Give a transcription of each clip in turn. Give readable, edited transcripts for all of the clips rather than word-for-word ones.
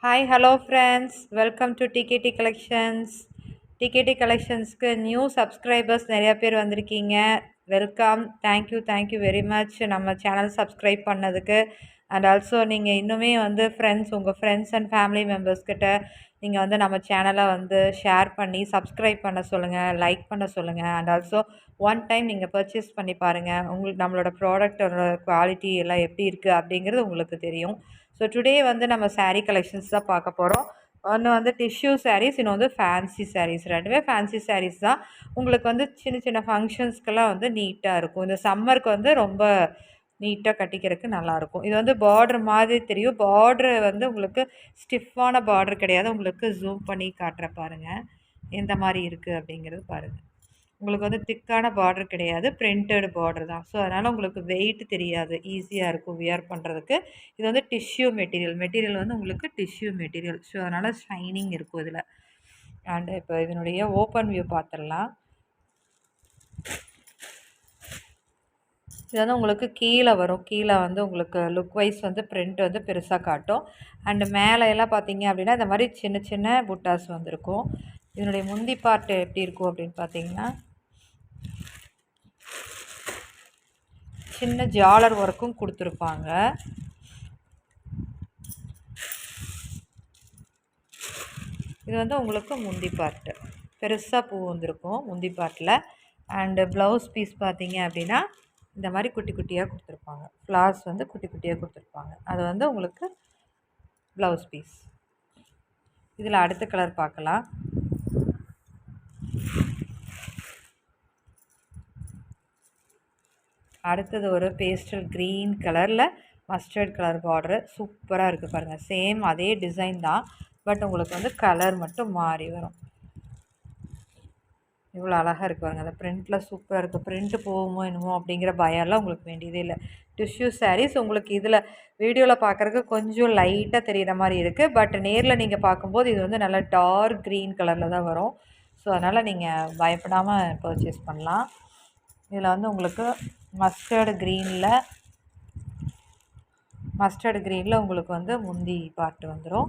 Hi hello friends, welcome to TKD collections. TKD கலெக்ஷன்ஸ்க்கு new subscribers நிறையா பேர் வந்திருக்கீங்க. வெல்கம், தேங்க்யூ வெரி மச் நம்ம சேனல் சப்ஸ்கிரைப் பண்ணதுக்கு. அண்ட் ஆல்சோ நீங்கள் இன்னுமே வந்து உங்கள் ஃப்ரெண்ட்ஸ் அண்ட் ஃபேமிலி மெம்பர்ஸ் கிட்ட நீங்கள் வந்து நம்ம சேனலை வந்து ஷேர் பண்ணி சப்ஸ்கிரைப் பண்ண சொல்லுங்கள், லைக் பண்ண சொல்லுங்கள். அண்ட் ஆல்சோ ஒன் டைம் நீங்கள் பர்ச்சேஸ் பண்ணி பாருங்கள். உங்களுக்கு நம்மளோட ப்ராடக்டோட குவாலிட்டி எல்லாம் எப்படி இருக்குது அப்படிங்கிறது உங்களுக்கு தெரியும். ஸோ டுடே வந்து நம்ம saree கலெக்ஷன்ஸ் தான் பார்க்க போகிறோம். ஒன்று வந்து டிஷ்யூ sarees, இன்னும் வந்து ஃபேன்சி sarees. ரெண்டுமே ஃபேன்சி sarees தான். உங்களுக்கு வந்து சின்ன சின்ன ஃபங்க்ஷன்ஸ்க்கெல்லாம் வந்து நீட்டாக இருக்கும். இந்த சம்மருக்கு வந்து ரொம்ப நீட்டாக கட்டிக்கிறதுக்கு நல்லாயிருக்கும். இது வந்து பார்டர் மாதிரி தெரியும். பார்டர் வந்து உங்களுக்கு ஸ்டிஃபான பார்டர் கிடையாது. உங்களுக்கு ஜூம் பண்ணி காட்டுற பாருங்கள் எந்த மாதிரி இருக்குது அப்படிங்கிறது பாருங்கள். உங்களுக்கு வந்து திக்கான பார்டர் கிடையாது, பிரிண்டட் பார்டர் தான். ஸோ அதனால் உங்களுக்கு வெயிட் தெரியாது, ஈஸியாக இருக்கும் வியர் பண்ணுறதுக்கு. இது வந்து டிஷ்யூ மெட்டீரியல் வந்து உங்களுக்கு டிஷ்யூ மெட்டீரியல். ஸோ அதனால் ஷைனிங் இருக்கும் இதில். அண்டு இப்போ இதனுடைய ஓப்பன் வியூ பார்த்துடலாம். இது வந்து உங்களுக்கு கீழே வரும். கீழே வந்து உங்களுக்கு லுக் வைஸ் வந்து பிரிண்ட் வந்து பெருசாக காட்டும். அண்டு மேலே எல்லாம் பார்த்தீங்க அப்படின்னா இந்த மாதிரி சின்ன சின்ன புட்டாஸ் வந்திருக்கும். இதனுடைய முந்தி பார்ட் எப்படி இருக்கும் அப்படின்னு பார்த்தீங்கன்னா சின்ன ஜாலர் ஒர்க்கும் கொடுத்துருப்பாங்க. இது வந்து உங்களுக்கு முந்தி பார்ட்டு பெருசாக பூ வந்திருக்கும் முந்தி பார்ட்டில். அண்டு ப்ளவுஸ் பீஸ் பார்த்தீங்க அப்படின்னா இந்த மாதிரி குட்டி குட்டியாக கொடுத்துருப்பாங்க. ஃப்ளார்ஸ் வந்து குட்டி குட்டியாக கொடுத்துருப்பாங்க. அது வந்து உங்களுக்கு ப்ளவுஸ் பீஸ். இதில் அடுத்த கலர் பார்க்கலாம். அடுத்தது ஒரு பேஸ்டல் க்ரீன் கலரில் மஸ்டர்ட் கலர் பார்டரு. சூப்பராக இருக்குது பாருங்கள். சேம் அதே டிசைன் தான், பட் உங்களுக்கு வந்து கலர் மட்டும் மாறி வரும். இவ்வளோ அழகாக இருக்குது பாருங்கள். அந்த ப்ரிண்ட்டில் சூப்பராக இருக்குது. ப்ரிண்ட்டு போகுமோ என்னமோ அப்படிங்கிற பயம்லாம் உங்களுக்கு வேண்டியதே இல்லை. டிஷ்யூ சாரீஸ் உங்களுக்கு இதில் வீடியோவில் பார்க்குறதுக்கு கொஞ்சம் லைட்டாக தெரிகிற மாதிரி இருக்குது. பட் நேரில் நீங்கள் பார்க்கும்போது இது வந்து நல்லா டார்க் க்ரீன் கலரில் தான் வரும். ஸோ அதனால் நீங்கள் பயப்படாமல் பர்ச்சேஸ் பண்ணலாம். இதில் வந்து உங்களுக்கு மஸ்டர்டு க்ரீனில் உங்களுக்கு வந்து முந்தி பார்ட் வந்துடும்.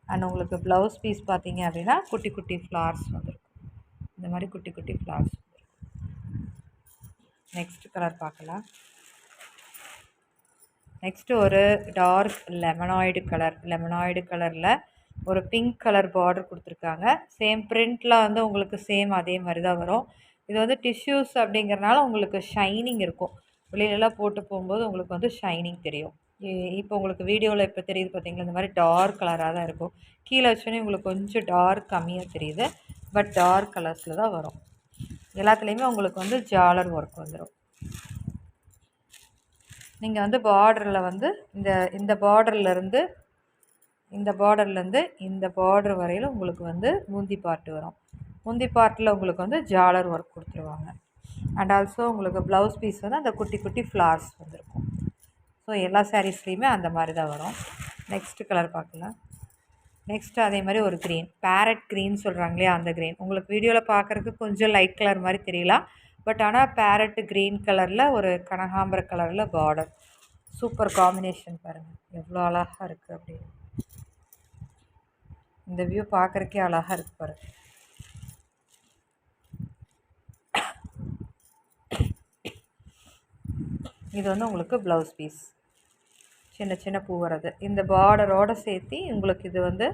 அண்ட் உங்களுக்கு ப்ளவுஸ் பீஸ் பார்த்தீங்க அப்படின்னா குட்டி குட்டி ஃப்ளார்ஸ் வந்துடும். இந்த மாதிரி குட்டி குட்டி ஃப்ளார்ஸ். நெக்ஸ்ட் கலர் பார்க்கலாம். நெக்ஸ்ட்டு ஒரு டார்க் லெமனாய்டு கலரில் ஒரு பிங்க் கலர் பார்டர் கொடுத்துருக்காங்க. சேம் பிரிண்ட்டில் வந்து உங்களுக்கு சேம் அதே மாதிரி தான் வரும். இது வந்து டிஷ்யூஸ் அப்படிங்கிறனால உங்களுக்கு ஷைனிங் இருக்கும். வெளியிலலாம் போட்டு போகும்போது உங்களுக்கு வந்து ஷைனிங் தெரியும். இப்போ உங்களுக்கு வீடியோவில் இப்போ தெரியுது பார்த்தீங்களா, இந்த மாதிரி டார்க் கலராக தான் இருக்கும். கீழே வச்சோன்னே உங்களுக்கு கொஞ்சம் டார்க் கம்மியாக தெரியுது, பட் டார்க் கலர்ஸில் தான் வரும். எல்லாத்துலேயுமே உங்களுக்கு வந்து ஜாலர் ஒர்க் வந்துடும். நீங்கள் வந்து பார்டரில் வந்து இந்த பார்டர்லேருந்து இந்த பார்டர் வரையில் உங்களுக்கு வந்து முந்தி பார்ட் வரும். முந்தி பார்ட்டில் உங்களுக்கு வந்து ஜாலர் ஒர்க் கொடுத்துருவாங்க. அண்ட் ஆல்சோ உங்களுக்கு ப்ளவுஸ் பீஸ் வந்து அந்த குட்டி குட்டி ஃப்ளார்ஸ் வந்துருக்கும். ஸோ எல்லா சாரீஸ்லேயுமே அந்த மாதிரி தான் வரும். நெக்ஸ்ட்டு கலர் பார்க்கலாம். நெக்ஸ்ட்டு அதே மாதிரி ஒரு க்ரீன், பேரட் க்ரீன் சொல்கிறாங்க இல்லையா, அந்த க்ரீன். உங்களுக்கு வீடியோவில் பார்க்குறதுக்கு கொஞ்சம் லைட் கலர் மாதிரி தெரியலாம், பட் ஆனால் பேரட் க்ரீன் கலரில் ஒரு கனகாம்பர கலரில் பார்டர். சூப்பர் காம்பினேஷன் பாருங்கள், எவ்வளோ அழகாக இருக்குது அப்படின்னு. இந்த வியூ பார்க்குறக்கே அழகாக இருக்குது பாருங்கள். இது வந்து உங்களுக்கு ப்ளவுஸ் பீஸ், சின்ன சின்ன பூ வர்றது. இந்த பார்டரோடு சேர்த்து உங்களுக்கு இது வந்து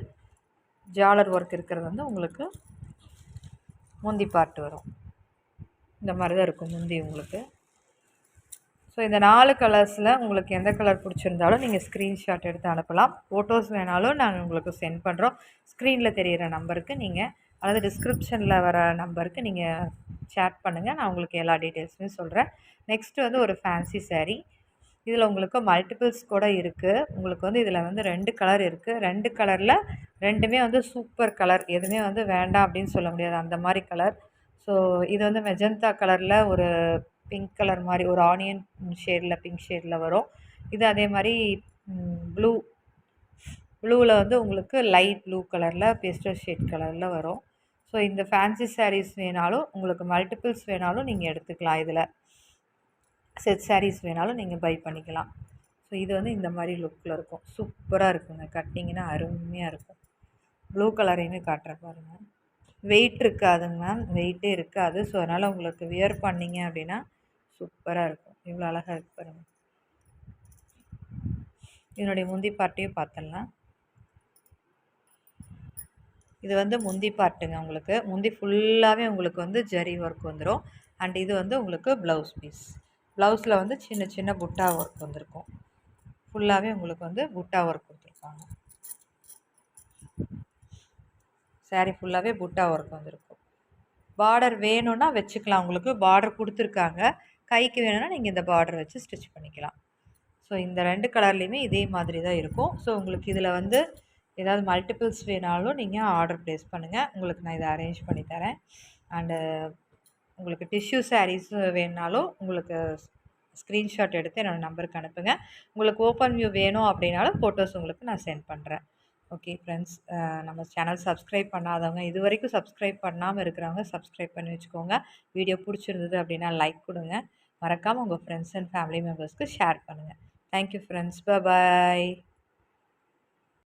ஜாலர் ஒர்க் இருக்கிறது வந்து உங்களுக்கு முந்தி பார்ட் வரும். இந்த மாதிரி தான் இருக்கும் முந்தி உங்களுக்கு. ஸோ இந்த 4 கலர்ஸில் உங்களுக்கு எந்த கலர் பிடிச்சிருந்தாலும் நீங்கள் ஸ்க்ரீன்ஷாட் எடுத்து அனுப்பலாம். ஃபோட்டோஸ் வேணாலும் நாங்கள் உங்களுக்கு சென்ட் பண்ணுறோம். ஸ்க்ரீனில் தெரிகிற நம்பருக்கு நீங்கள், அதாவது டிஸ்கிரிப்ஷனில் வர நம்பருக்கு நீங்கள் சேட் பண்ணுங்கள். நான் உங்களுக்கு எல்லா டீட்டெயில்ஸுமே சொல்கிறேன். நெக்ஸ்ட்டு வந்து ஒரு ஃபேன்சி saree. இதில் உங்களுக்கு மல்டிபிள்ஸ் கூட இருக்குது. உங்களுக்கு வந்து இதில் வந்து 2 கலர் இருக்குது. 2 கலரில் ரெண்டுமே வந்து சூப்பர் கலர். எதுவுமே வந்து வேண்டாம் அப்படின்னு சொல்ல முடியாது, அந்த மாதிரி கலர். ஸோ இது வந்து மெஜந்தா கலரில் ஒரு பிங்க் கலர் மாதிரி, ஒரு ஆனியன் ஷேடில் பிங்க் ஷேடில் வரும். இது அதே மாதிரி ப்ளூவில் வந்து உங்களுக்கு லைட் ப்ளூ கலரில் பேஸ்டல் ஷேட் கலரில் வரும். ஸோ இந்த ஃபேன்சி சாரீஸ் வேணாலும் உங்களுக்கு மல்டிபிள்ஸ் வேணாலும் நீங்கள் எடுத்துக்கலாம். இதில் செட் சாரீஸ் வேணாலும் நீங்கள் பை பண்ணிக்கலாம். ஸோ ஸோ இது வந்து இந்த மாதிரி லுக்கில் இருக்கும். சூப்பராக இருக்குங்க. கட்டிங்கன்னா அருமையாக இருக்கும். ப்ளூ கலரையுமே காட்டுறேன் பாருங்கள். வெயிட் இருக்காதுங்க மேம். வெயிட்டே இருக்காது. ஸோ அதனால் உங்களுக்கு வியர் பண்ணிங்க அப்படின்னா சூப்பராக இருக்கும். இவ்வளோ அழகாக இருக்கு பாருங்கள். இதனுடைய முந்தி பார்ட்டையும் பார்த்துடலாம். இது வந்து முந்தி பார்ட்டுங்க. உங்களுக்கு முந்தி ஃபுல்லாகவே உங்களுக்கு வந்து ஜரி ஒர்க் வந்துடும். அண்ட் இது வந்து உங்களுக்கு ப்ளவுஸ் பீஸ். ப்ளவுஸில் வந்து சின்ன சின்ன புட்டா ஒர்க் வந்திருக்கும். ஃபுல்லாகவே உங்களுக்கு வந்து புட்டா ஒர்க் கொடுத்துருப்பாங்க. சாரீ ஃபுல்லாகவே புட்டா ஒர்க் வந்திருக்கும். பார்டர் வேணும்னா வச்சுக்கலாம். உங்களுக்கு பார்டர் கொடுத்துருக்காங்க. கைக்கு வேணும்னா நீங்கள் இந்த பார்டர் வச்சு ஸ்டிச் பண்ணிக்கலாம். ஸோ இந்த 2 கலர்லேயுமே இதே மாதிரி தான் இருக்கும். ஸோ உங்களுக்கு இதில் வந்து ஏதாவது மல்டிபிள்ஸ் வேணாலும் நீங்கள் ஆர்டர் ப்ளேஸ் பண்ணுங்கள். உங்களுக்கு நான் இதை அரேஞ்ச் பண்ணி தரேன். அண்டு உங்களுக்கு டிஷ்யூ சாரீஸ் வேணுனாலும் உங்களுக்கு ஸ்க்ரீன்ஷாட் எடுத்து என்னோடய நம்பருக்கு அனுப்புங்க. உங்களுக்கு ஓப்பன் வியூ வேணும் அப்படின்னாலும் ஃபோட்டோஸ் உங்களுக்கு நான் சென்ட் பண்ணுறேன். ஓகே ஃப்ரெண்ட்ஸ், நம்ம சேனல் சப்ஸ்கிரைப் பண்ணாதவங்க, இது வரைக்கும் சப்ஸ்கிரைப் பண்ணாமல் இருக்கிறவங்க சப்ஸ்கிரைப் பண்ணி வச்சுக்கோங்க. வீடியோ பிடிச்சிருந்தது அப்படின்னா லைக் கொடுங்க. மறக்காமல் உங்கள் ஃப்ரெண்ட்ஸ் அண்ட் ஃபேமிலி மெம்பர்ஸ்க்கு ஷேர் பண்ணுங்கள். Thank you friends. பாய்.